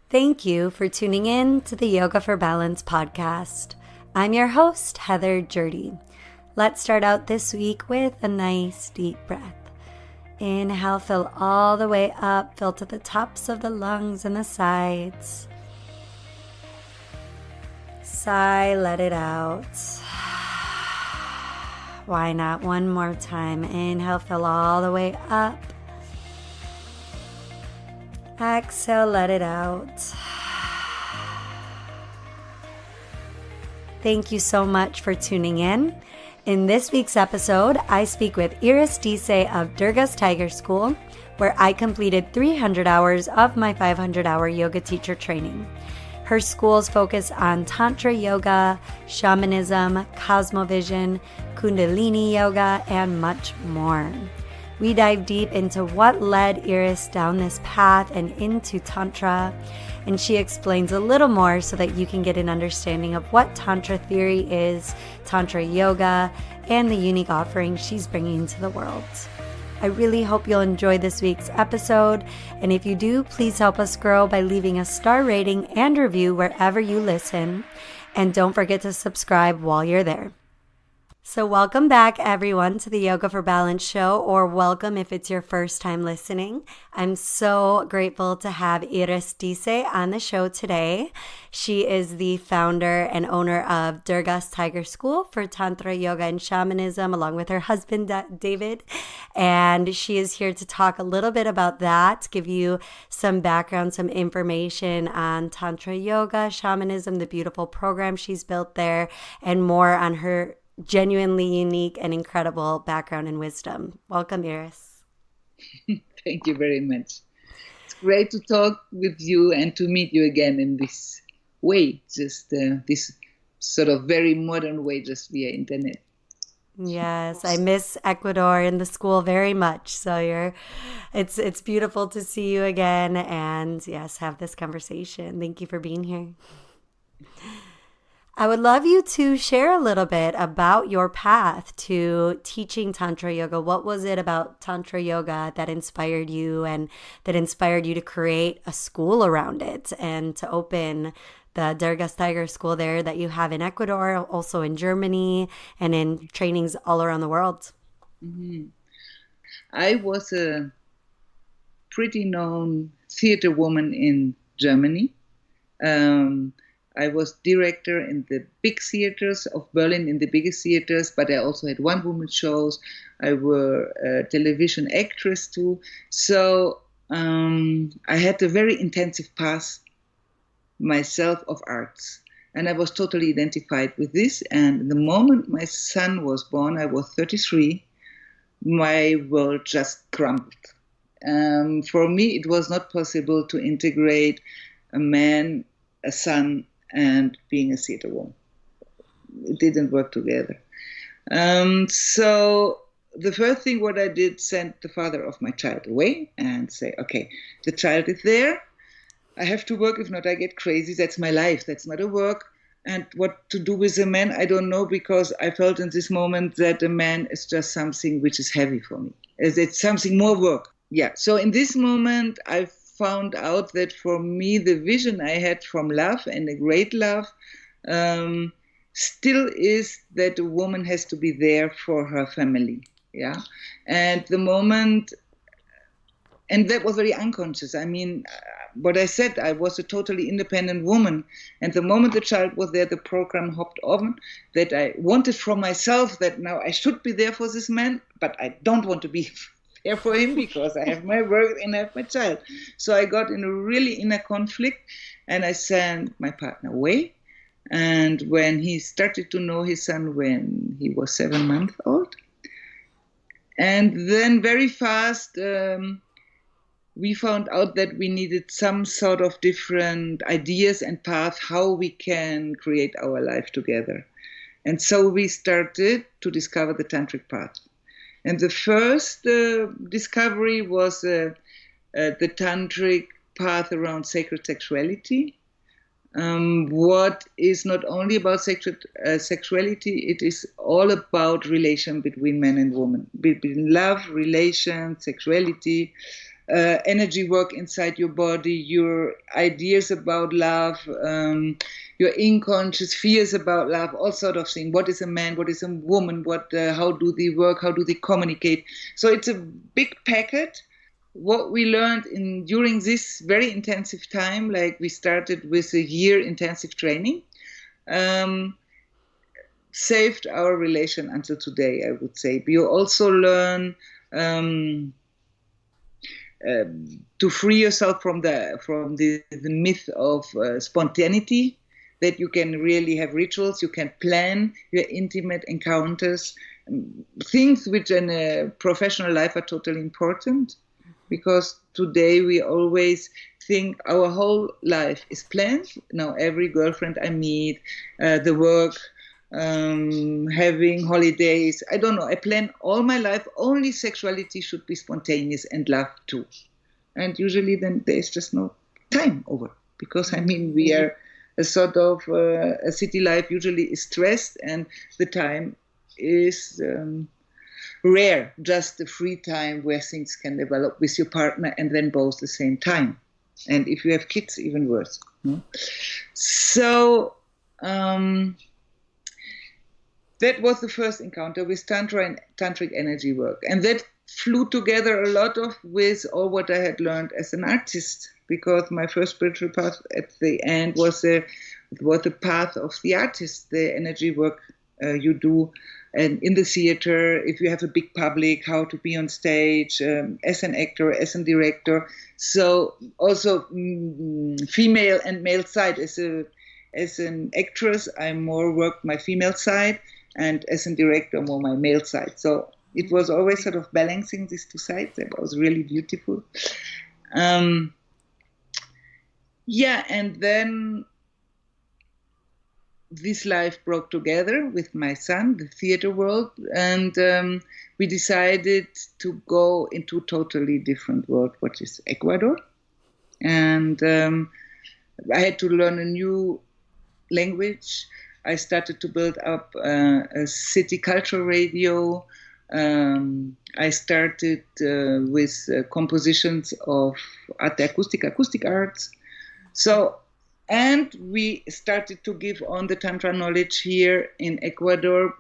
Thank you for tuning in to the Yoga for Balance podcast. I'm your host, Heather Jurdy. Let's start out this week with a nice deep breath. Inhale, fill all the way up, fill to the tops of the lungs and the sides. Sigh, let it out. Why not one more time? Inhale, fill all the way up. Exhale, let it out. Thank you so much for tuning in. In this week's episode, I speak with Iris Disse of Durga's Tiger School, where I completed 300 hours of my 500-hour yoga teacher training. Her schools focus on Tantra Yoga, Shamanism, cosmovision, Kundalini Yoga, and much more. We dive deep into what led Iris down this path and into Tantra, and she explains a little more so that you can get an understanding of what Tantra theory is, Tantra Yoga, and the unique offerings she's bringing to the world. I really hope you'll enjoy this week's episode, and if you do, please help us grow by leaving a star rating and review wherever you listen, and don't forget to subscribe while you're there. So welcome back, everyone, to the Yoga for Balance show, or welcome if it's your first time listening. I'm so grateful to have Iris Disse on the show today. She is the founder and owner of Durga's Tiger School for Tantra Yoga and Shamanism, along with her husband, David. And she is here to talk a little bit about that, give you some background, some information on Tantra Yoga, Shamanism, the beautiful program she's built there, and more on her genuinely unique and incredible background and wisdom. Welcome, Iris. Thank you very much. It's great to talk with you and to meet you again in this way, just this sort of very modern way, just via internet. Yes, I miss Ecuador and the school very much. So it's beautiful to see you again, and yes, have this conversation. Thank you for being here. I would love you to share a little bit about your path to teaching Tantra Yoga. What was it about Tantra Yoga that inspired you and that inspired you to create a school around it and to open the Durga's Tiger School there that you have in Ecuador, also in Germany, and in trainings all around the world? Mm-hmm. I was a pretty known theater woman in Germany. I was director in the big theaters of Berlin, in the biggest theaters, but I also had one-woman shows. I were a television actress too. So I had a very intensive path myself of arts. And I was totally identified with this. And the moment my son was born, I was 33, my world just crumbled. For me, it was not possible to integrate a man, a son, and being a theater woman. It didn't work together. So the first thing what I did, sent the father of my child away and say, okay, the child is there. I have to work. If not, I get crazy. That's my life. That's not a work. And what to do with a man, I don't know, because I felt in this moment that a man is just something which is heavy for me. It's something more work. Yeah. So in this moment, I found out that for me, the vision I had from love, and a great love, still is that a woman has to be there for her family. Yeah. And the moment, and that was very unconscious. I mean, what I said, I was a totally independent woman. And the moment the child was there, the program hopped on, that I wanted from myself that now I should be there for this man, but I don't want to be there for him because I have my work and I have my child. So I got in a really inner conflict, and I sent my partner away. And when he started to know his son when he was 7 months old, and then very fast we found out that we needed some sort of different ideas and paths how we can create our life together. And so we started to discover the Tantric path. And the first discovery was the Tantric path around sacred sexuality. What is not only about sexuality, it is all about relation between man and woman, between love, relation, sexuality, energy work inside your body, your ideas about love, your unconscious fears about love, all sort of things. What is a man? What is a woman? How do they work? How do they communicate? So it's a big packet. What we learned during this very intensive time, like we started with a year intensive training, saved our relation until today, I would say. You also learn to free yourself from the myth of spontaneity, that you can really have rituals, you can plan your intimate encounters, things which in a professional life are totally important, because today we always think our whole life is planned. Now every girlfriend I meet, the work, having holidays, I don't know, I plan all my life, only sexuality should be spontaneous and love too. And usually then there's just no time over, because I mean we are a sort of a city life usually is stressed, and the time is rare, just the free time where things can develop with your partner and then both at the same time. And if you have kids, even worse. So that was the first encounter with Tantra and Tantric energy work. And that flew together a lot with all what I had learned as an artist, because my first spiritual path at the end was the path of the artist, the energy work you do and in the theater, if you have a big public, how to be on stage, as an actor, as a director. So also female and male side. As an actress, I more worked my female side, and as a director, more my male side. So it was always sort of balancing these two sides. That was really beautiful. And then this life broke together with my son, the theater world, and we decided to go into a totally different world, which is Ecuador. And I had to learn a new language. I started to build up a city cultural radio. I started with compositions of acoustic arts. And we started to give on the Tantra knowledge here in Ecuador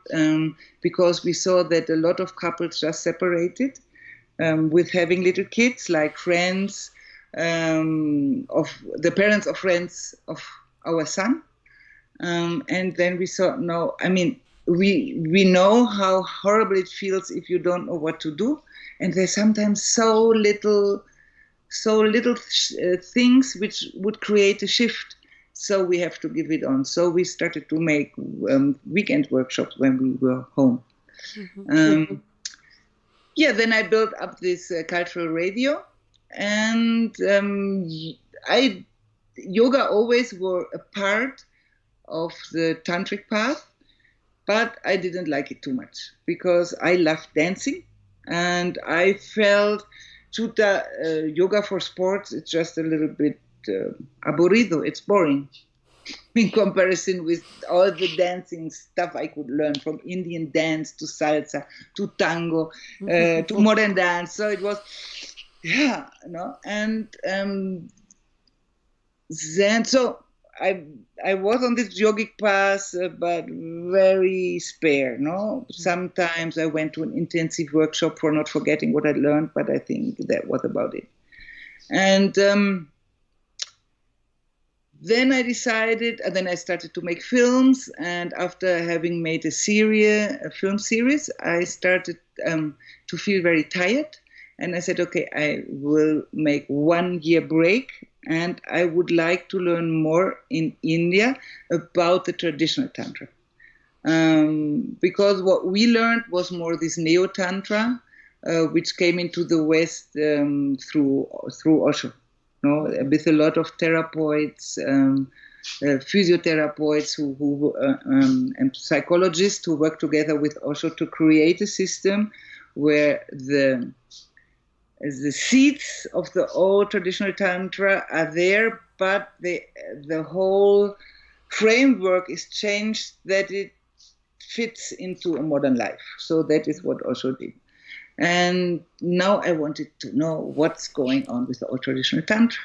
because we saw that a lot of couples just separated with having little kids, like friends of the parents of friends of our son. And then we thought, no, I mean, we know how horrible it feels if you don't know what to do. And there's sometimes so little things which would create a shift. So we have to give it on. So we started to make weekend workshops when we were home. Mm-hmm. Then I built up this cultural radio, and yoga always were a part of the tantric path, but I didn't like it too much because I loved dancing, and I felt yoga for sports, it's just a little bit aburrido, it's boring in comparison with all the dancing stuff I could learn, from Indian dance to salsa to tango to modern dance. So it was, and then so I was on this yogic path, but very spare, Sometimes I went to an intensive workshop for not forgetting what I learned, but I think that was about it. And then I decided, and then I started to make films, and after having made a film series, I started to feel very tired, and I said, okay, I will make 1 year break, and I would like to learn more in India about the traditional Tantra. Because what we learned was more this Neo-Tantra, which came into the West through Osho, with a lot of therapists, physiotherapists and psychologists who work together with Osho to create a system where the seeds of the old traditional Tantra are there, but the whole framework is changed that it fits into a modern life. So that is what Osho did. And now I wanted to know what's going on with the old traditional Tantra.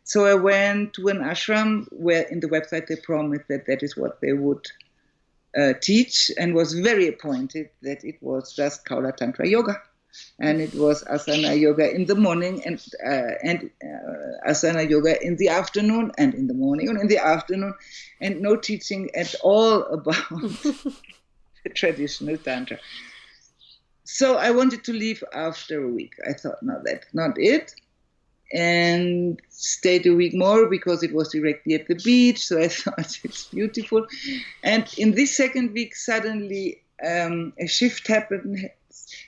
So I went to an ashram where in the website they promised that that is what they would teach, and was very appointed that it was just Kaula Tantra Yoga. And it was asana yoga in the morning and asana yoga in the afternoon, and in the morning and in the afternoon, and no teaching at all about the traditional Tantra. So I wanted to leave after a week. I thought, no, that's not it. And stayed a week more because it was directly at the beach. So I thought it's beautiful. And in this second week, suddenly a shift happened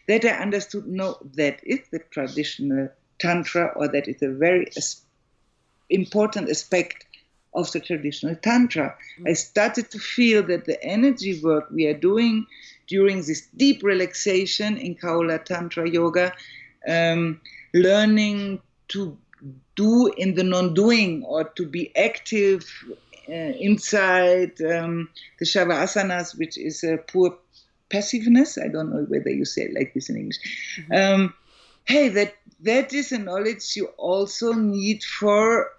that I understood, no, that is the traditional Tantra, or that is a very important aspect of the traditional Tantra. I started to feel that the energy work we are doing during this deep relaxation in Kaula Tantra Yoga, learning to do in the non-doing, or to be active inside the Shavasanas, which is a poor passiveness. I don't know whether you say it like this in English. Hey, that is a knowledge you also need for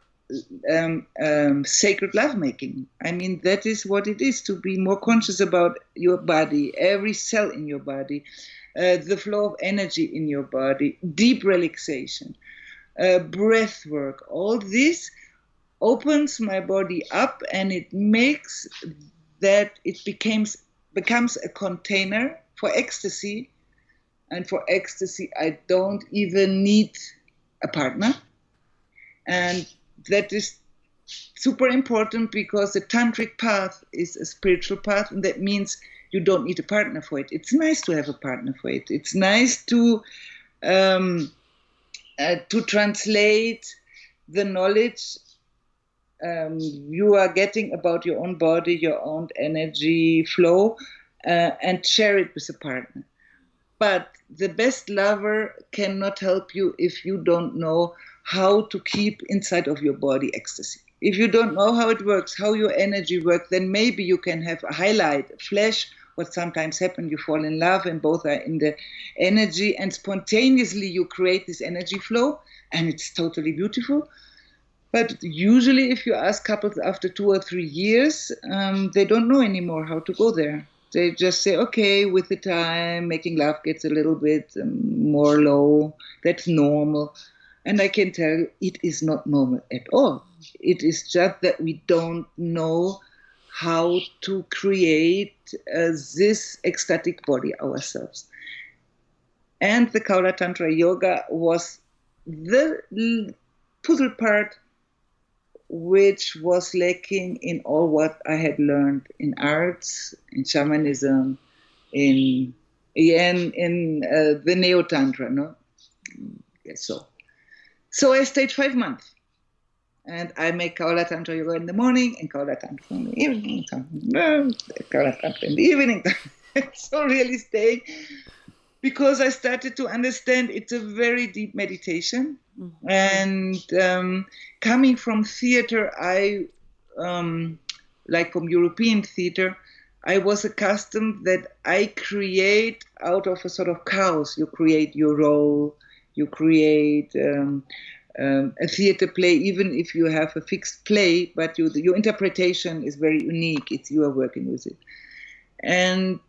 sacred lovemaking. I mean, that is what it is, to be more conscious about your body, every cell in your body, the flow of energy in your body, deep relaxation, breath work. All this opens my body up, and it makes that it becomes a container for ecstasy. And for ecstasy, I don't even need a partner. And that is super important, because the tantric path is a spiritual path, and that means you don't need a partner for it. It's nice to have a partner for it. It's nice to translate the knowledge you are getting about your own body, your own energy flow, and share it with a partner. But the best lover cannot help you if you don't know how to keep inside of your body ecstasy. If you don't know how it works, how your energy works, then maybe you can have a highlight, a flash. What sometimes happens, you fall in love and both are in the energy, and spontaneously you create this energy flow, and it's totally beautiful. But usually if you ask couples after 2 or 3 years, they don't know anymore how to go there. They just say, okay, with the time, making love gets a little bit more low. That's normal. And I can tell you, it is not normal at all. It is just that we don't know how to create this ecstatic body ourselves. And the Kaula Tantra Yoga was the puzzle part which was lacking in all what I had learned in arts, in shamanism, in the neo-tantra, no? Yes, so I stayed 5 months, and I make Kaula Tantra Yoga in the morning, and Kaula Tantra in the evening, Kaula Tantra in the evening. So really staying, because I started to understand it's a very deep meditation. Mm-hmm. And coming from theater, like from European theater, I was accustomed that I create out of a sort of chaos. You create your role, you create a theater play, even if you have a fixed play, but your interpretation is very unique. It's you are working with it. And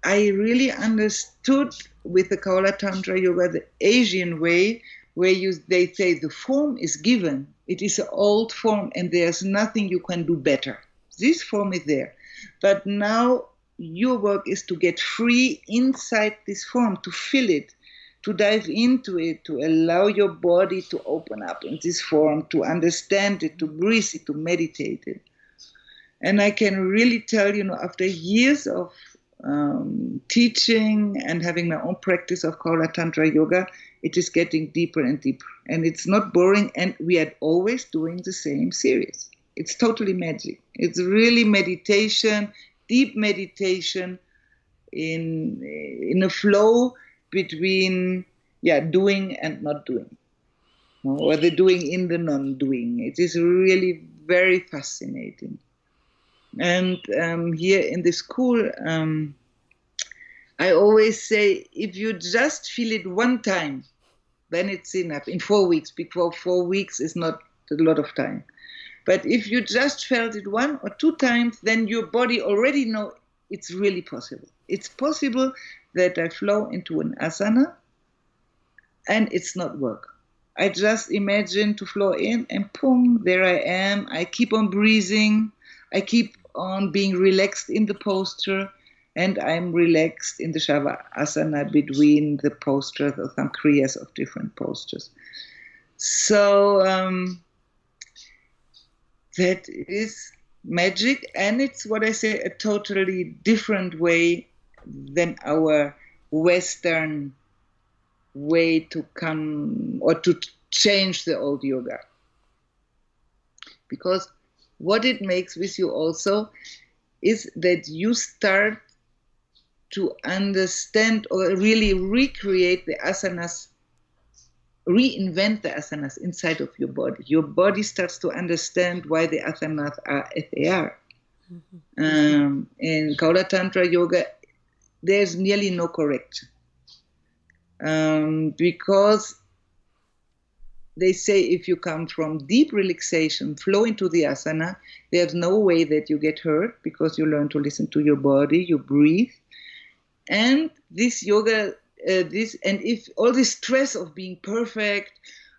I really understood with the Kaula Tantra Yoga the Asian way, where they say the form is given. It is an old form, and there's nothing you can do better. This form is there. But now your work is to get free inside this form, to feel it, to dive into it, to allow your body to open up in this form, to understand it, to breathe it, to meditate it. And I can really tell, after years of teaching and having my own practice of Kaula Tantra Yoga, it is getting deeper and deeper. And it's not boring, and we are always doing the same series. It's totally magic. It's really meditation, deep meditation in a flow between doing and not doing, or the doing in the non-doing. It is really very fascinating. And here in the school, I always say, if you just feel it one time, then it's enough. In 4 weeks, because 4 weeks is not a lot of time. But if you just felt it 1 or 2 times, then your body already know it's really possible. It's possible that I flow into an asana and it's not work. I just imagine to flow in and boom, there I am. I keep on breathing. I keep on being relaxed in the posture, and I'm relaxed in the shavasana between the postures of some kriyas of different postures. So that is magic, and it's what I say, a totally different way than our Western way to come or to change the old yoga. Because what it makes with you also is that you start to understand or really recreate the asanas, reinvent the asanas inside of your body. Your body starts to understand why the asanas are as they are. Mm-hmm. In Kaula Tantra Yoga, there's nearly no correction. Because they say if you come from deep relaxation, flow into the asana, there's no way that you get hurt because you learn to listen to your body, you breathe. And this yoga, and if all this stress of being perfect,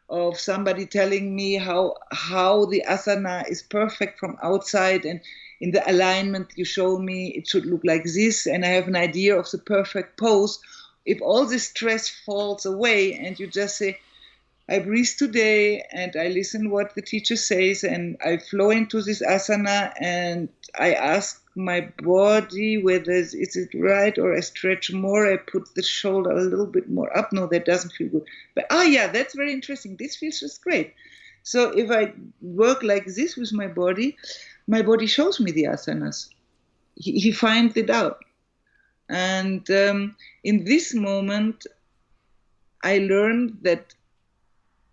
of somebody telling me how the asana is perfect from outside, and in the alignment you show me it should look like this, and I have an idea of the perfect pose. If all this stress falls away and you just say, I breathe today and I listen what the teacher says and I flow into this asana and I ask my body whether is it right, or I stretch more, I put the shoulder a little bit more up. No, that doesn't feel good. But yeah, that's very interesting. This feels just great. So if I work like this with my body shows me the asanas. He finds it out. And in this moment, I learned that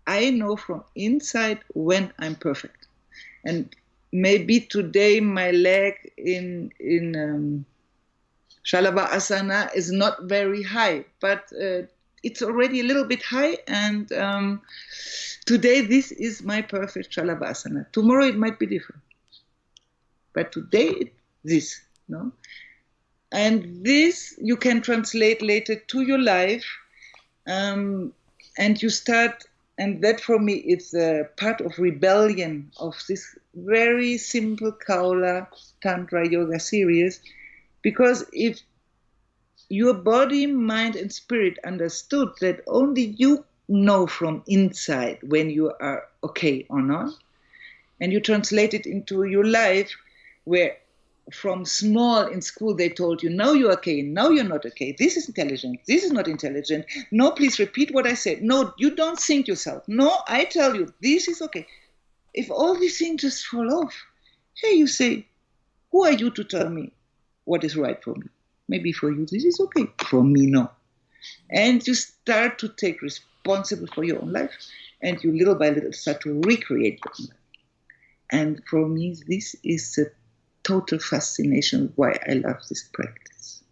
I know from inside when I'm perfect. And maybe today my leg in Shalava Asana is not very high, but it's already a little bit high. And today this is my perfect Shalava Asana. Tomorrow it might be different. But today this, no? And this you can translate later to your life, and you start, and that for me is a part of rebellion of this very simple Kaula Tantra Yoga series, because if your body, mind, and spirit understood that only you know from inside when you are okay or not, and you translate it into your life, where from small in school they told you, now you're okay, now you're not okay, this is intelligent, this is not intelligent, no, please repeat what I said, no, you don't think yourself, no, I tell you, this is okay. If all these things just fall off, hey, you say, who are you to tell me what is right for me? Maybe for you this is okay, for me no. And you start to take responsibility for your own life, and you little by little start to recreate your own life. And for me this is a total fascination why I love this practice.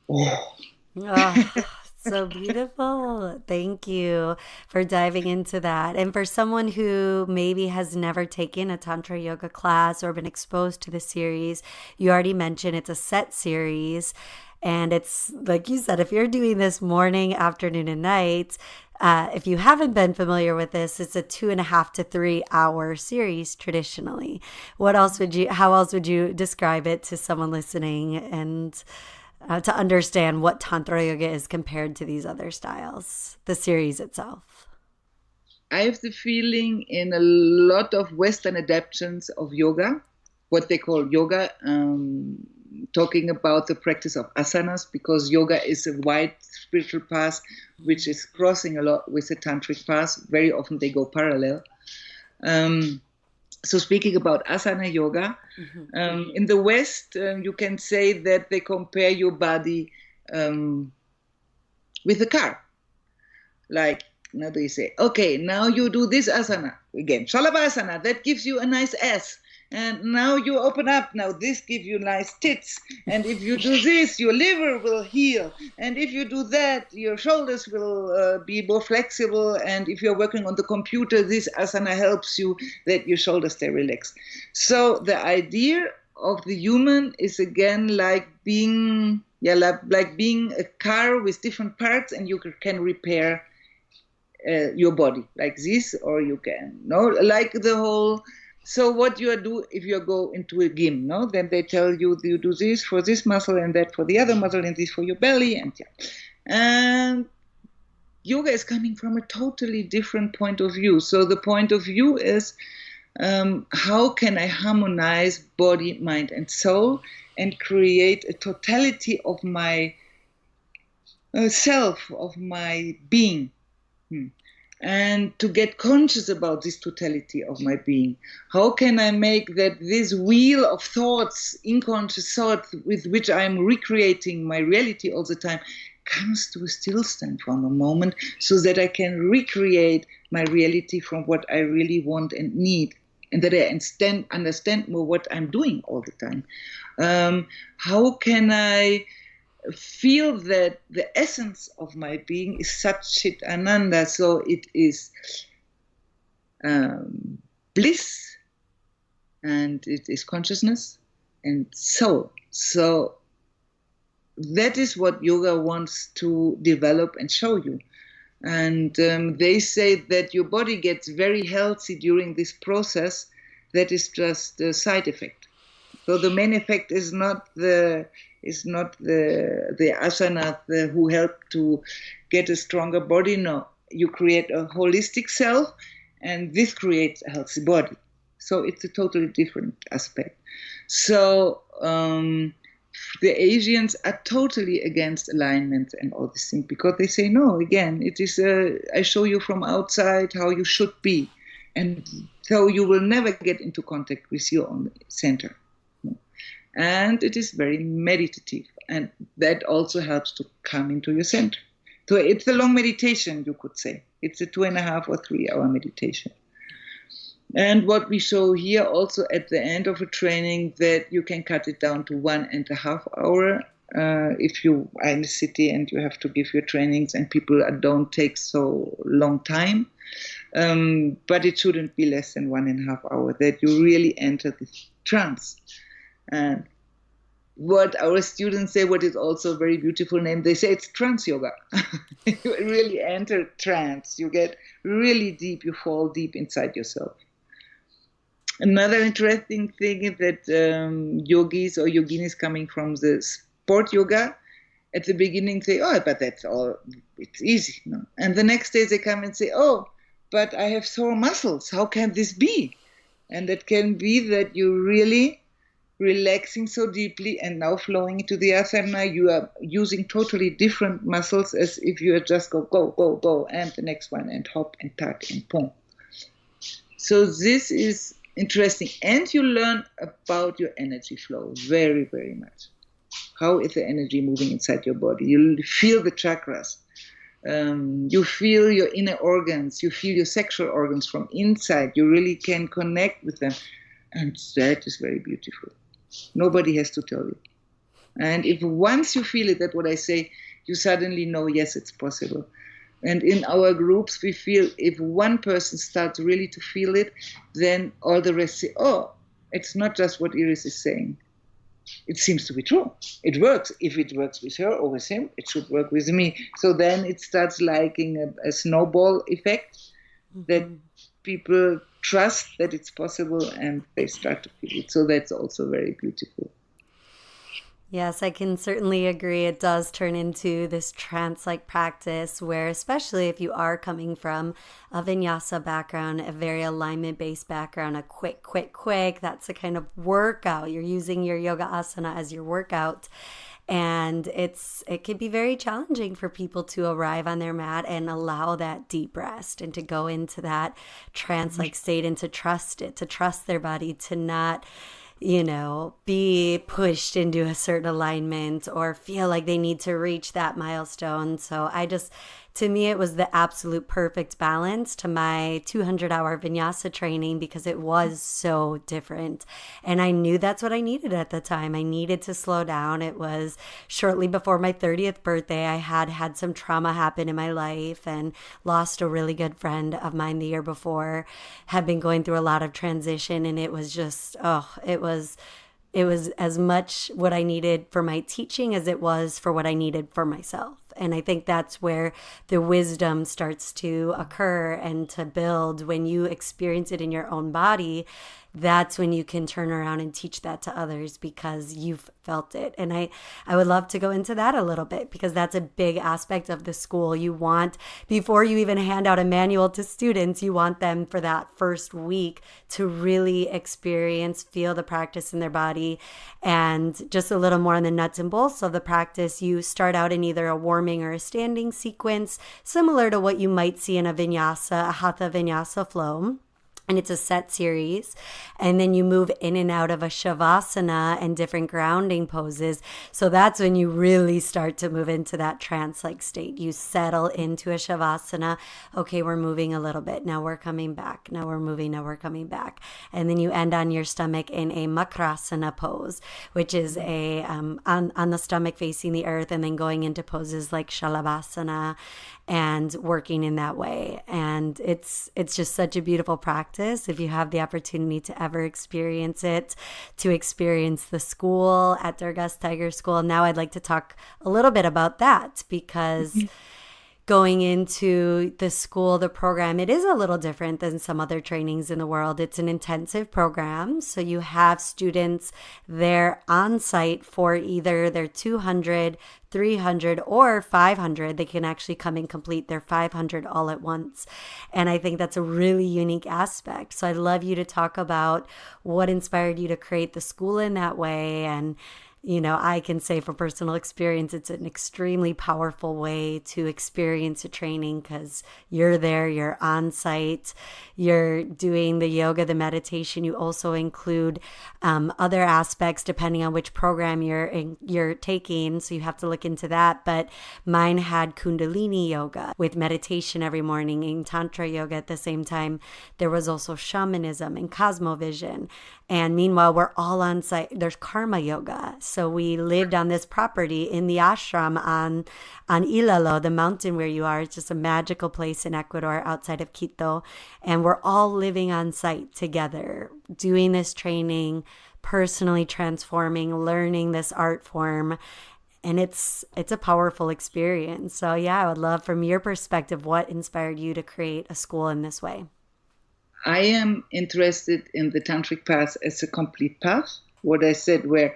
Oh, so beautiful. Thank you for diving into that. And for someone who maybe has never taken a Tantra Yoga class or been exposed to the series, you already mentioned it's a set series. And it's like you said, if you're doing this morning, afternoon, and night, if you haven't been familiar with this, it's a 2.5 to 3 hour series traditionally. How else would you describe it to someone listening, and to understand what Tantra Yoga is compared to these other styles, the series itself? I have the feeling in a lot of Western adaptations of yoga, what they call yoga, talking about the practice of asanas, because yoga is a wide spiritual path which is crossing a lot with the tantric path. Very often they go parallel. So speaking about asana yoga, in the West, you can say that they compare your body with a car. Like, now they say, okay, now you do this asana again, Shalavasana, that gives you a nice ass. and now you open up. Now this gives you nice tits. And if you do this, your liver will heal. And if you do that, your shoulders will be more flexible. And if you're working on the computer, this asana helps you that your shoulders stay relaxed. So the idea of the human is again like being a car with different parts, and you can repair your body like this, or you can like the whole. So what you do if you go into a gym, then they tell you do this for this muscle and that for the other muscle and this for your belly, and yoga is coming from a totally different point of view. So the point of view is, how can I harmonize body, mind, and soul and create a totality of my self, of my being? And to get conscious about this totality of my being. How can I make that this wheel of thoughts, unconscious thoughts, with which I'm recreating my reality all the time, comes to a stillstand for a moment, so that I can recreate my reality from what I really want and need, and that I understand more what I'm doing all the time. How can I feel that the essence of my being is Satchit Ananda, so it is bliss, and it is consciousness and soul. So that is what yoga wants to develop and show you. And they say that your body gets very healthy during this process. That is just a side effect. So the main effect is not the asana who help to get a stronger body. No, you create a holistic self, and this creates a healthy body. So it's a totally different aspect. So the Asians are totally against alignment and all these things, because they say, no, again, it is I show you from outside how you should be. And so you will never get into contact with your own center. And it is very meditative, and that also helps to come into your center. So it's a long meditation, you could say. It's a 2.5 or 3 hour meditation. And what we show here also at the end of a training, that you can cut it down to 1.5 hour if you are in the city and you have to give your trainings and people don't take so long time. But it shouldn't be less than 1.5 hour, that you really enter this trance. And what our students say, what is also a very beautiful name, they say it's trance yoga. You really enter trance. You get really deep. You fall deep inside yourself. Another interesting thing is that yogis or yoginis coming from the sport yoga, at the beginning say, oh, but that's all, it's easy. No? And the next day they come and say, oh, but I have sore muscles. How can this be? And that can be that you really relaxing so deeply and now flowing into the asana, you are using totally different muscles, as if you just go, and the next one, and hop and tuck and pong. So this is interesting. And you learn about your energy flow very, very much. How is the energy moving inside your body? You feel the chakras. You feel your inner organs. You feel your sexual organs from inside. You really can connect with them. And that is very beautiful. Nobody has to tell you. And if once you feel it, that's what I say, you suddenly know, yes, it's possible. And in our groups, we feel if one person starts really to feel it, then all the rest say, oh, it's not just what Iris is saying. It seems to be true. It works. If it works with her or with him, it should work with me. So then it starts liking a snowball effect, that people trust that it's possible and they start to feel it. So that's also very beautiful. Yes, I can certainly agree. It does turn into this trance-like practice where, especially if you are coming from a vinyasa background, a very alignment-based background, a quick, that's a kind of workout. You're using your yoga asana as your workout. And it can be very challenging for people to arrive on their mat and allow that deep rest and to go into that trance-like state and to trust it, to trust their body, to not be pushed into a certain alignment or feel like they need to reach that milestone. So I just to me, it was the absolute perfect balance to my 200-hour vinyasa training because it was so different. And I knew that's what I needed at the time. I needed to slow down. It was shortly before my 30th birthday. I had some trauma happen in my life and lost a really good friend of mine the year before, had been going through a lot of transition, and it was just, it was as much what I needed for my teaching as it was for what I needed for myself. And I think that's where the wisdom starts to occur and to build when you experience it in your own body. That's when you can turn around and teach that to others because you've felt it. And I would love to go into that a little bit because that's a big aspect of the school. You want, before you even hand out a manual to students, you want them for that first week to really experience, feel the practice in their body. And just a little more on the nuts and bolts of the practice, you start out in either a warming or a standing sequence, similar to what you might see in a vinyasa, a hatha vinyasa flow. And it's a set series. And then you move in and out of a shavasana and different grounding poses. So that's when you really start to move into that trance-like state. You settle into a shavasana. Okay, we're moving a little bit. Now we're coming back. Now we're moving. Now we're coming back. And then you end on your stomach in a makrasana pose, which is a on the stomach facing the earth, and then going into poses like shalabhasana and working in that way. And it's just such a beautiful practice. If you have the opportunity to ever experience it, to experience the school at Durga's Tiger School. Now I'd like to talk a little bit about that because going into the school, the program, it is a little different than some other trainings in the world. It's an intensive program. So you have students there on site for either their 200, 300 or 500. They can actually come and complete their 500 all at once. And I think that's a really unique aspect. So I'd love you to talk about what inspired you to create the school in that way. And I can say from personal experience, it's an extremely powerful way to experience a training because you're there, you're on site, you're doing the yoga, the meditation. You also include other aspects depending on which program you're taking. So you have to look into that. But mine had Kundalini yoga with meditation every morning and Tantra Yoga at the same time. There was also Shamanism and cosmovision. And meanwhile, we're all on site. There's karma yoga. So we lived on this property in the ashram on Ilalo, the mountain where you are. It's just a magical place in Ecuador outside of Quito. And we're all living on site together, doing this training, personally transforming, learning this art form. And it's a powerful experience. So yeah, I would love from your perspective, what inspired you to create a school in this way? I am interested in the Tantric path as a complete path, what I said, where,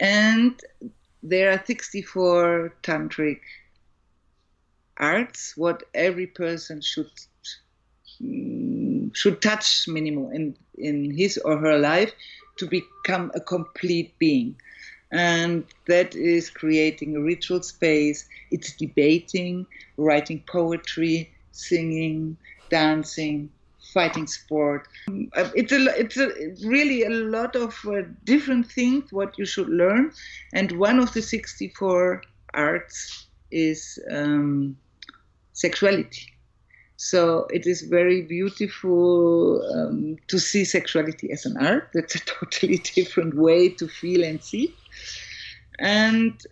and there are 64 Tantric arts, what every person should touch minimum in his or her life to become a complete being. And that is creating a ritual space. It's debating, writing poetry, singing, dancing, fighting sport. It's really a lot of different things what you should learn. And one of the 64 arts is sexuality. So it is very beautiful to see sexuality as an art. That's a totally different way to feel and see. And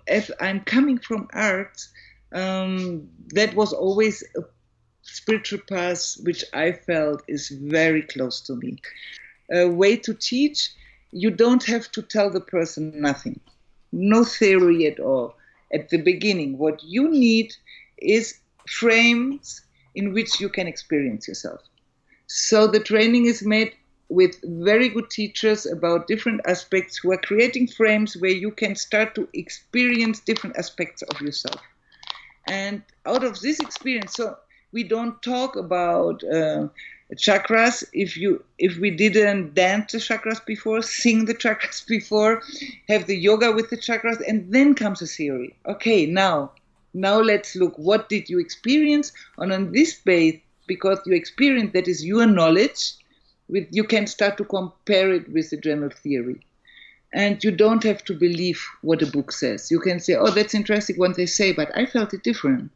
as I'm coming from art, that was always a spiritual path which I felt is very close to me. A way to teach, you don't have to tell the person nothing, no theory at all. At the beginning, what you need is frames in which you can experience yourself. So the training is made with very good teachers about different aspects who are creating frames where you can start to experience different aspects of yourself. And out of this experience, so we don't talk about chakras if we didn't dance the chakras before, sing the chakras before, have the yoga with the chakras, and then comes a theory. Okay, now let's look, what did you experience? And on this base, because you experience, that is your knowledge, you can start to compare it with the general theory. And you don't have to believe what a book says. You can say, oh, that's interesting what they say, but I felt it different.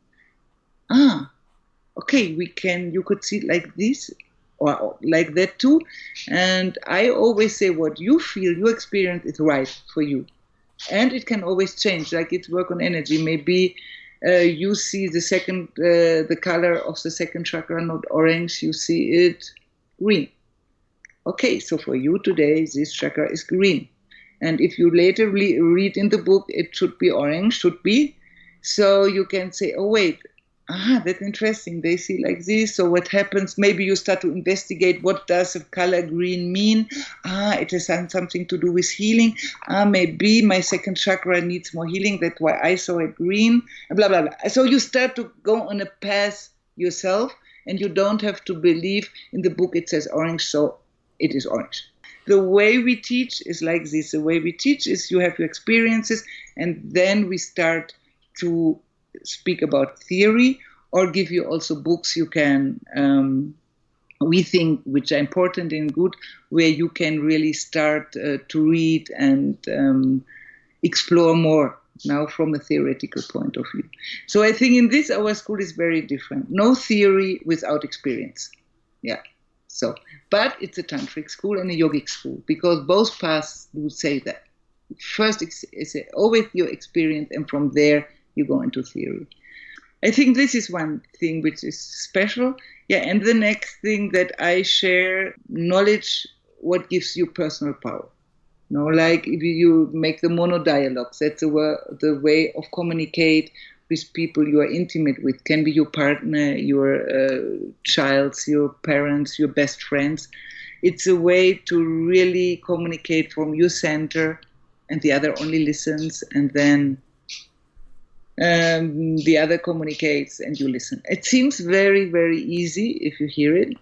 Okay, you could see it like this or like that too. And I always say what you feel, your experience is right for you. And it can always change, like it's work on energy. Maybe you see the color of the second chakra, not orange, you see it green. Okay, so for you today, this chakra is green. And if you later read in the book, it should be orange, should be. So you can say, oh, wait, that's interesting. They see like this. So what happens? Maybe you start to investigate what does the color green mean? It has something to do with healing. Maybe my second chakra needs more healing. That's why I saw it green. Blah, blah, blah. So you start to go on a path yourself, and you don't have to believe in the book it says orange, so it is orange. The way we teach is like this. The way we teach is you have your experiences, and then we start to speak about theory or give you also books you can, we think, which are important and good, where you can really start to read and explore more now from a theoretical point of view. So I think in this, our school is very different. No theory without experience. Yeah. So, but it's a tantric school and a yogic school, because both paths do say that. First is always your experience, and from there you go into theory. I think this is one thing which is special. Yeah, and the next thing that I share, knowledge, what gives you personal power. Like if you make the monodialogues, that's the way of communicate with people you are intimate with. Can be your partner, your child, your parents, your best friends. It's a way to really communicate from your center, and the other only listens, and then the other communicates and you listen. It seems very, very easy if you hear it.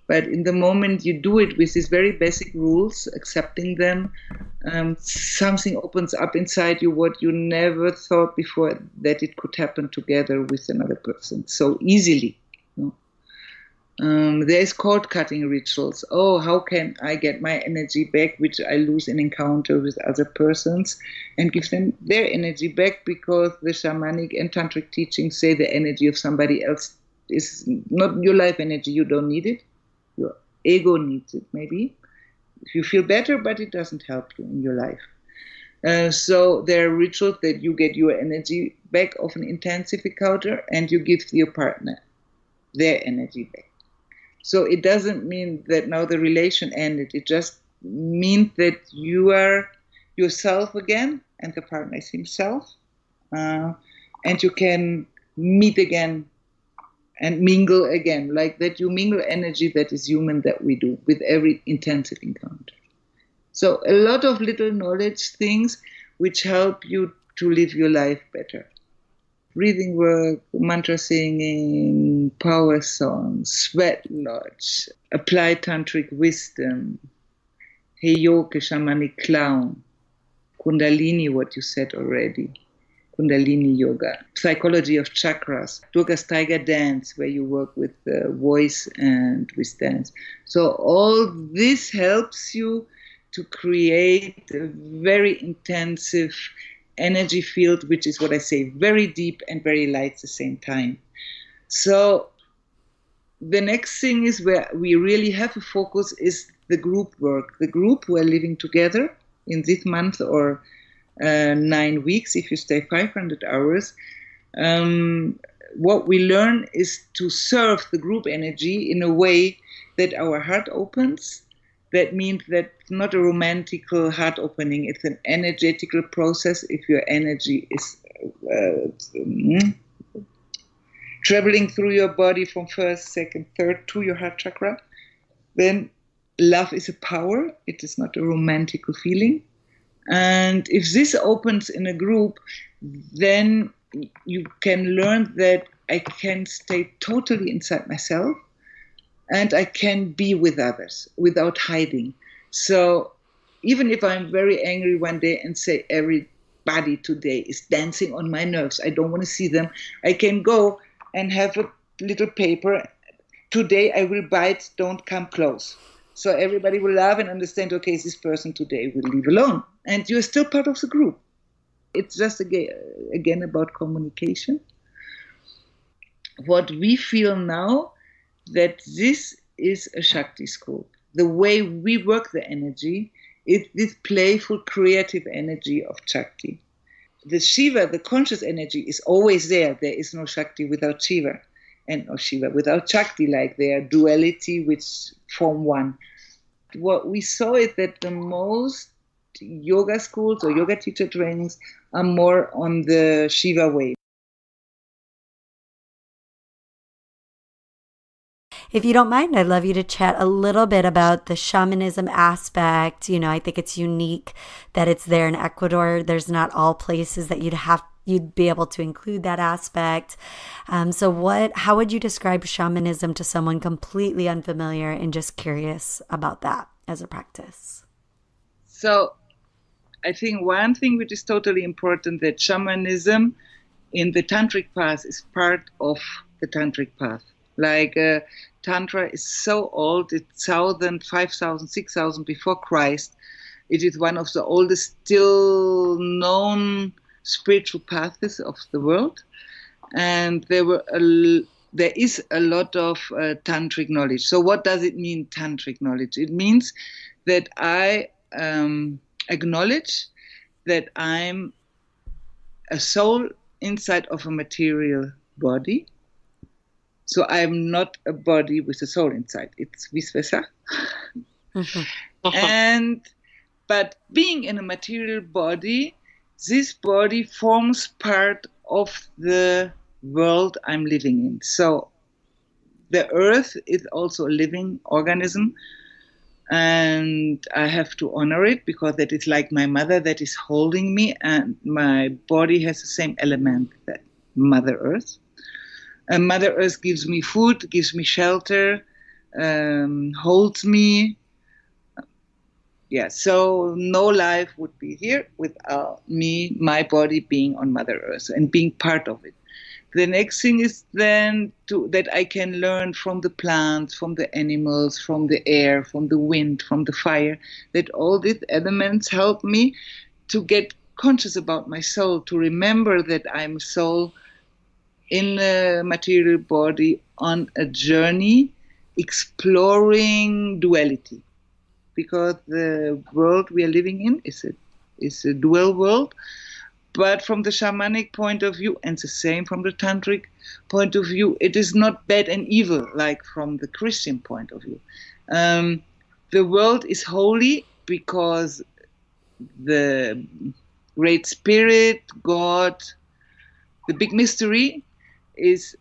But in the moment you do it with these very basic rules, accepting them, something opens up inside you what you never thought before that it could happen together with another person so easily. There's cord-cutting rituals. Oh, how can I get my energy back, which I lose in encounter with other persons, and give them their energy back, because the shamanic and tantric teachings say the energy of somebody else is not your life energy. You don't need it. Your ego needs it, maybe. If you feel better, but it doesn't help you in your life. So there are rituals that you get your energy back of an intensive encounter, and you give your partner their energy back. So it doesn't mean that now the relation ended. It just means that you are yourself again, and the partner is himself, and you can meet again and mingle again, like that you mingle energy that is human, that we do with every intensive encounter. So a lot of little knowledge things which help you to live your life better. Breathing work, mantra singing, power songs, sweat lodge, applied tantric wisdom, heyoke, shamanic clown, kundalini, what you said already, kundalini yoga, psychology of chakras, Durga's tiger dance, where you work with voice and with dance. So all this helps you to create a very intensive energy field, which is what I say, very deep and very light at the same time. So the next thing is where we really have a focus is the group work. The group who are living together in this month or 9 weeks, if you stay 500 hours, what we learn is to serve the group energy in a way that our heart opens. That means that not a romantical heart opening, it's an energetical process. If your energy is traveling through your body from first, second, third to your heart chakra, then love is a power. It is not a romantical feeling. And if this opens in a group, then you can learn that I can stay totally inside myself, and I can be with others without hiding. So even if I'm very angry one day and say everybody today is dancing on my nerves, I don't want to see them, I can go and have a little paper. Today I will bite, don't come close. So everybody will love and understand, okay, this person today will leave alone. And you're still part of the group. It's just, again, about communication. What we feel now, that this is a Shakti school. The way we work the energy is this playful, creative energy of Shakti. The Shiva, the conscious energy, is always there. There is no Shakti without Shiva, and no Shiva without Shakti, like their duality which form one. What we saw is that the most yoga schools or yoga teacher trainings are more on the Shiva way. If you don't mind, I'd love you to chat a little bit about the shamanism aspect. I think it's unique that it's there in Ecuador. There's not all places that you'd be able to include that aspect. So how would you describe shamanism to someone completely unfamiliar and just curious about that as a practice? So I think one thing which is totally important, that shamanism in the Tantric path is part of the Tantric path. Like Tantra is so old, it's 1,000, 5,000, 6,000 before Christ. It is one of the oldest still known spiritual paths of the world. And there is a lot of Tantric knowledge. So what does it mean, Tantric knowledge? It means that I acknowledge that I'm a soul inside of a material body. So I'm not a body with a soul inside. It's vice versa. Mm-hmm. But being in a material body, this body forms part of the world I'm living in. So the earth is also a living organism, and I have to honor it because that is like my mother that is holding me, and my body has the same element that Mother Earth. And Mother Earth gives me food, gives me shelter, holds me. Yeah, so no life would be here without me, my body being on Mother Earth and being part of it. The next thing is then that I can learn from the plants, from the animals, from the air, from the wind, from the fire, that all these elements help me to get conscious about my soul, to remember that I'm a soul in a material body on a journey exploring duality, because the world we are living in is a dual world. But from the shamanic point of view, and the same from the tantric point of view, it is not bad and evil like from the Christian point of view. The world is holy because the Great Spirit, God, the big mystery is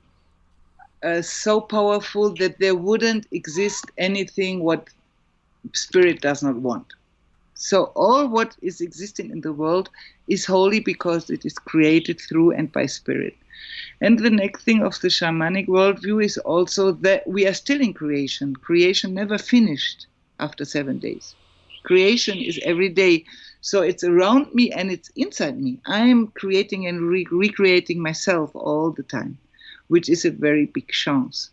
so powerful that there wouldn't exist anything what Spirit does not want. So all what is existing in the world is holy because it is created through and by Spirit. And the next thing of the shamanic worldview is also that we are still in creation. Creation never finished after 7 days. Creation is every day. So it's around me and it's inside me. I am creating and recreating myself all the time, which is a very big chance.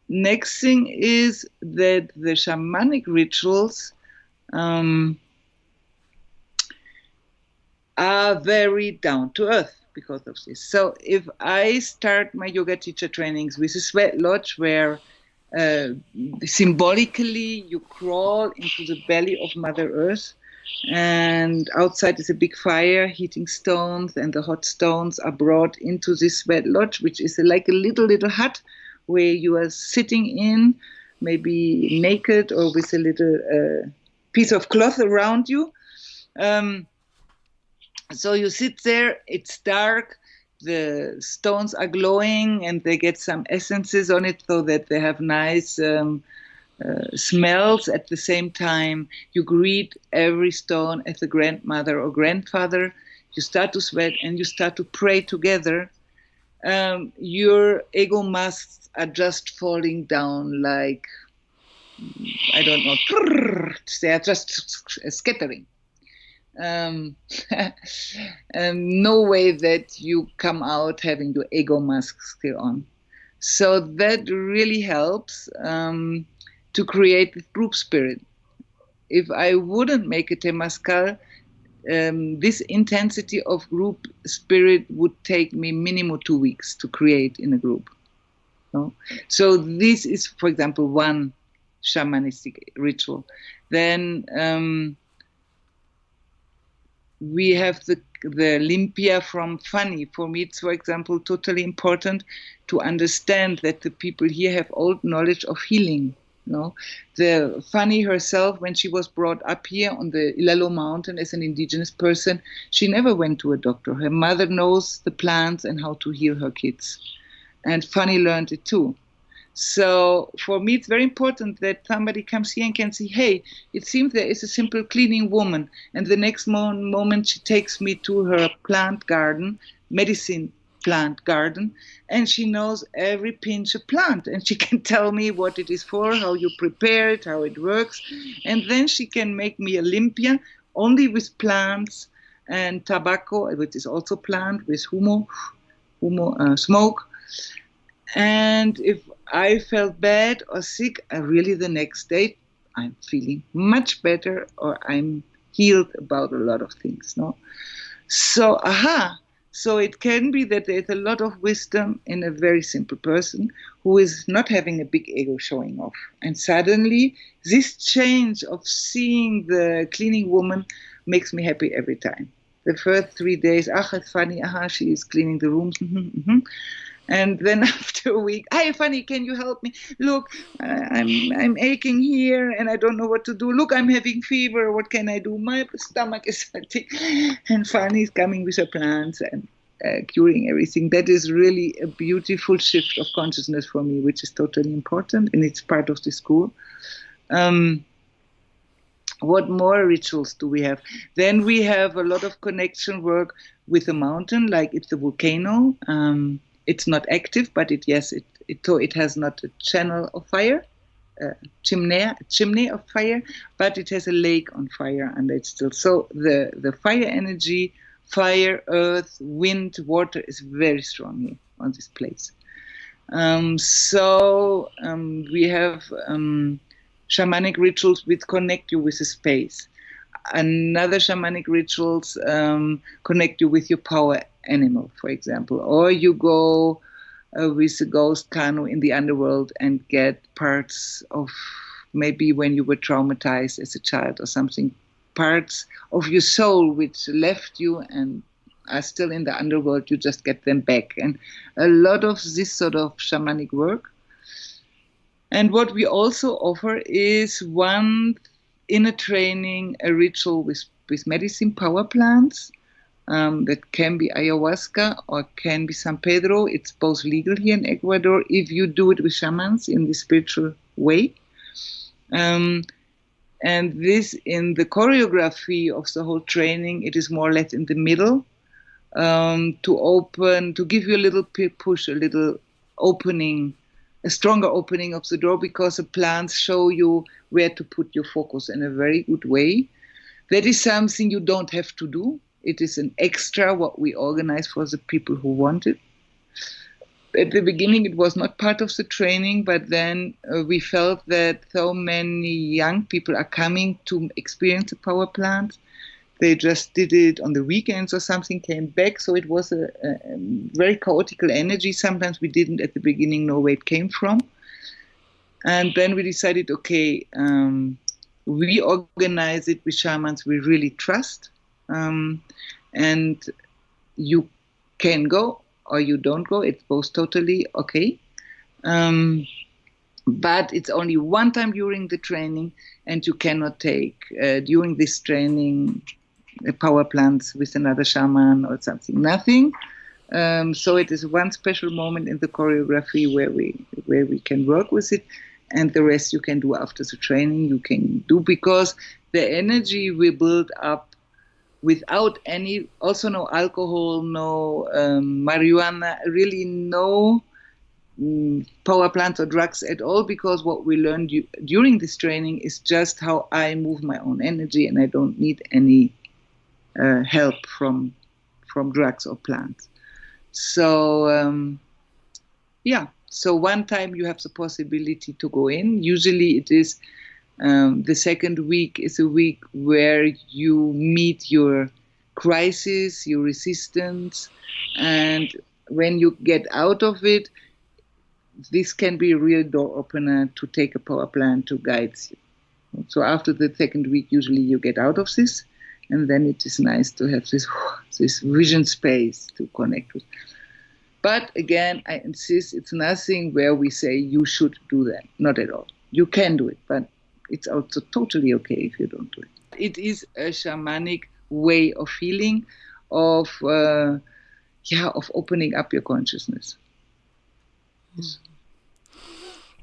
Next thing is that the shamanic rituals are very down to earth because of this. So if I start my yoga teacher trainings with a sweat lodge where symbolically you crawl into the belly of Mother Earth, and outside is a big fire heating stones, and the hot stones are brought into this sweat lodge, which is like a little hut where you are sitting in, maybe naked or with a little piece of cloth around you. So you sit there, it's dark, the stones are glowing, and they get some essences on it so that they have nice smells. At the same time, you greet every stone as a grandmother or grandfather. You start to sweat and you start to pray together. Your ego masks are just falling down like, I don't know, they are just scattering. No way that you come out having your ego mask still on. So that really helps. to create the group spirit. If I wouldn't make a Temazcal, this intensity of group spirit would take me minimum 2 weeks to create in a group. No? So this is, for example, one shamanistic ritual. Then we have the limpia from Fanny. For me, it's, for example, totally important to understand that the people here have old knowledge of healing. No, the Fanny herself, when she was brought up here on the Ilalo mountain as an indigenous person, she never went to a doctor. Her mother knows the plants and how to heal her kids. And Fanny learned it too. So for me, it's very important that somebody comes here and can see, hey, it seems there is a simple cleaning woman. And the next moment she takes me to her plant garden, medicine plant garden, and she knows every pinch of plant. And she can tell me what it is for, how you prepare it, how it works. And then she can make me a limpia only with plants and tobacco, which is also plant, with humo, smoke. And if I felt bad or sick, really the next day I'm feeling much better, or I'm healed about a lot of things. No, so so it can be that there's a lot of wisdom in a very simple person who is not having a big ego showing off, and suddenly this change of seeing the cleaning woman makes me happy every time. The first 3 days, it's funny, she is cleaning the rooms. And then after a week, hi, Fanny, can you help me? Look, I'm aching here and I don't know what to do. Look, I'm having fever. What can I do? My stomach is hurting. And Fanny is coming with her plants and curing everything. That is really a beautiful shift of consciousness for me, which is totally important, and it's part of the school. What more rituals do we have? Then we have a lot of connection work with the mountain, like it's a volcano. It's not active, but it has not a channel of fire, chimney of fire, but it has a lake on fire under it still. So the fire energy, fire, earth, wind, water is very strong here on this place. We have shamanic rituals which connect you with the space. Another shamanic rituals connect you with your power animal, for example, or you go with a ghost canoe in the underworld and get parts of maybe when you were traumatized as a child or something, parts of your soul which left you and are still in the underworld. You just get them back, and a lot of this sort of shamanic work. And what we also offer is one inner training, a ritual with medicine power plants. That can be ayahuasca or can be San Pedro. It's both legal here in Ecuador if you do it with shamans in the spiritual way. And this, in the choreography of the whole training, it is more or less in the middle, to give you a little push, a little opening, a stronger opening of the door, because the plants show you where to put your focus in a very good way. That is something you don't have to do. It is an extra what we organize for the people who want it. At the beginning, it was not part of the training, but then we felt that so many young people are coming to experience the power plant. They just did it on the weekends or something, came back. So it was a very chaotic energy. Sometimes we didn't at the beginning know where it came from. And then we decided, okay, we organize it with shamans we really trust. And you can go or you don't go. It's both totally okay. But it's only one time during the training, and you cannot take during this training power plants with another shaman or something. Nothing. So it is one special moment in the choreography where we can work with it, and the rest you can do after the training. You can do, because the energy we build up without any, also no alcohol, no marijuana, really no power plants or drugs at all, because what we learned during this training is just how I move my own energy, and I don't need any help from drugs or plants. So So one time you have the possibility to go in. Usually it is the second week is a week where you meet your crisis, your resistance, and when you get out of it, this can be a real door opener to take a power plant to guide you. So after the second week, usually you get out of this, and then it is nice to have this vision space to connect with. But again, I insist, it's nothing where we say you should do that. Not at all. You can do it, but it's also totally okay if you don't do it. It is a shamanic way of healing, of opening up your consciousness. Yes.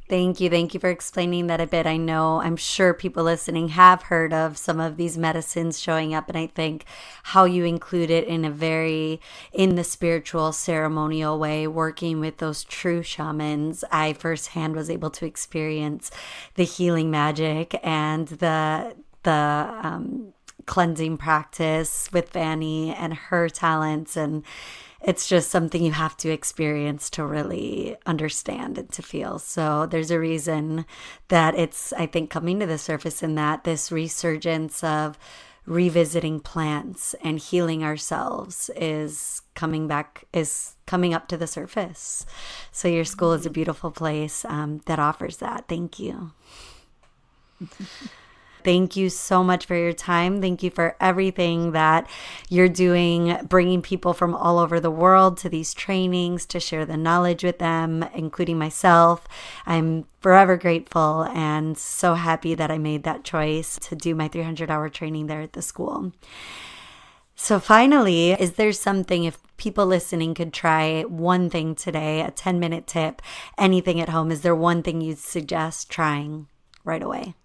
Thank you. Thank you for explaining that a bit. I'm sure people listening have heard of some of these medicines showing up, and I think how you include it in the spiritual ceremonial way, working with those true shamans, I firsthand was able to experience the healing magic and the cleansing practice with Vanny and her talents, and it's just something you have to experience to really understand and to feel. So there's a reason that it's, I think, coming to the surface in that this resurgence of revisiting plants and healing ourselves is coming up to the surface. So your school is a beautiful place that offers that. Thank you. Thank you so much for your time. Thank you for everything that you're doing, bringing people from all over the world to these trainings to share the knowledge with them, including myself. I'm forever grateful and so happy that I made that choice to do my 300-hour training there at the school. So finally, is there something, if people listening could try one thing today, a 10-minute tip, anything at home, is there one thing you'd suggest trying right away?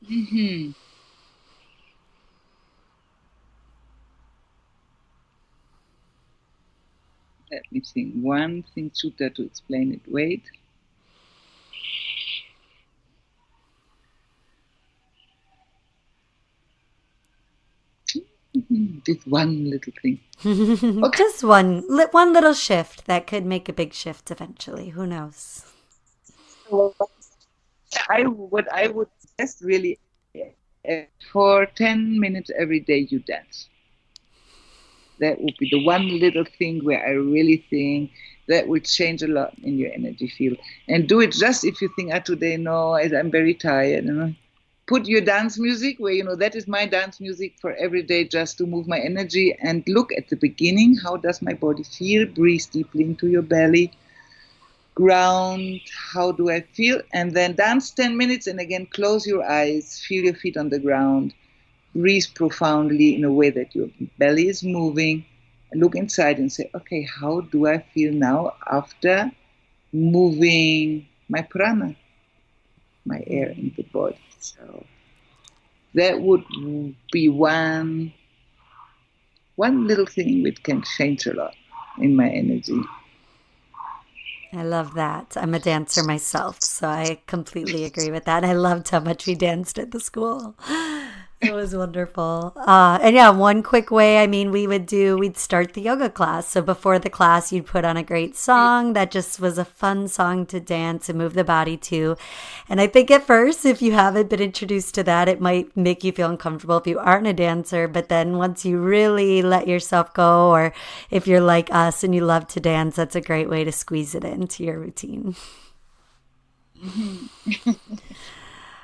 Mm-hmm. Let me think. One thing, Sutta, to explain it. Wait. This one little thing. Okay. Just one little shift that could make a big shift eventually. Who knows? What I would suggest really, for 10 minutes every day you dance. That would be the one little thing where I really think that would change a lot in your energy field. And do it just if you think, today, no, I'm very tired. Put your dance music where, that is my dance music for every day, just to move my energy, and look at the beginning. How does my body feel? Breathe deeply into your belly. Ground, how do I feel? And then dance 10 minutes, and again, close your eyes, feel your feet on the ground, breathe profoundly in a way that your belly is moving, and look inside and say, okay, how do I feel now after moving my prana, my air in the body? So that would be one little thing which can change a lot in my energy. I love that. I'm a dancer myself, so I completely agree with that. I loved how much we danced at the school. It was wonderful. And yeah, one quick way, we'd start the yoga class. So before the class, you'd put on a great song that just was a fun song to dance and move the body to. And I think at first, if you haven't been introduced to that, it might make you feel uncomfortable if you aren't a dancer. But then once you really let yourself go, or if you're like us and you love to dance, that's a great way to squeeze it into your routine. Mm-hmm.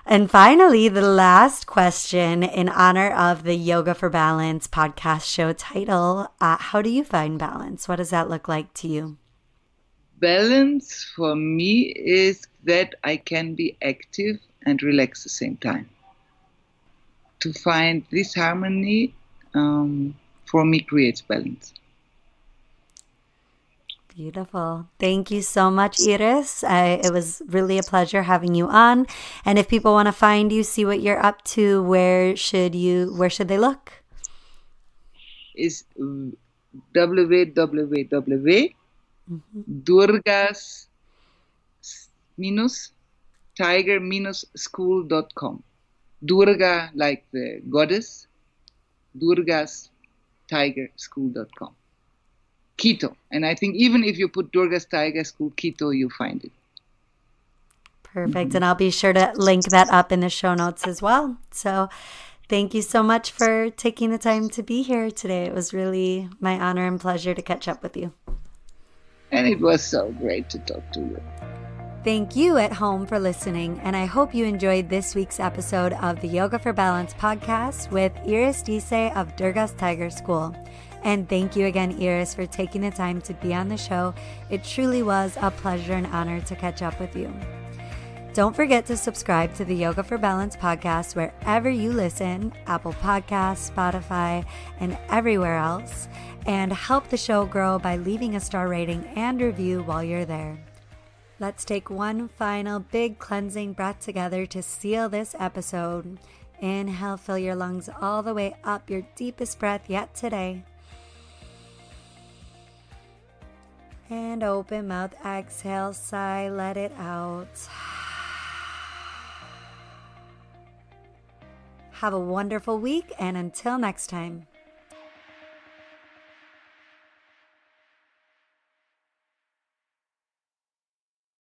And finally, the last question in honor of the Yoga for Balance podcast show title, how do you find balance? What does that look like to you? Balance for me is that I can be active and relax at the same time. To find this harmony, for me, creates balance. Beautiful. Thank you so much, Iris. It was really a pleasure having you on. And if people want to find you, see what you're up to, where should they look? Is www.durgas-tiger-school.com. Durga, like the goddess, durgas-tiger-school.com. Quito. And I think even if you put Durga's Tiger School Quito, you find it. Perfect. And I'll be sure to link that up in the show notes as well. So thank you so much for taking the time to be here today. It was really my honor and pleasure to catch up with you. And it was so great to talk to you. Thank you at home for listening, and I hope you enjoyed this week's episode of the Yoga for Balance podcast with Iris Disse of Durga's Tiger School. And thank you again, Iris, for taking the time to be on the show. It truly was a pleasure and honor to catch up with you. Don't forget to subscribe to the Yoga for Balance podcast wherever you listen, Apple Podcasts, Spotify, and everywhere else, and help the show grow by leaving a star rating and review while you're there. Let's take one final big cleansing breath together to seal this episode. Inhale, fill your lungs all the way up, your deepest breath yet today. And open mouth, exhale, sigh, let it out. Have a wonderful week, and until next time.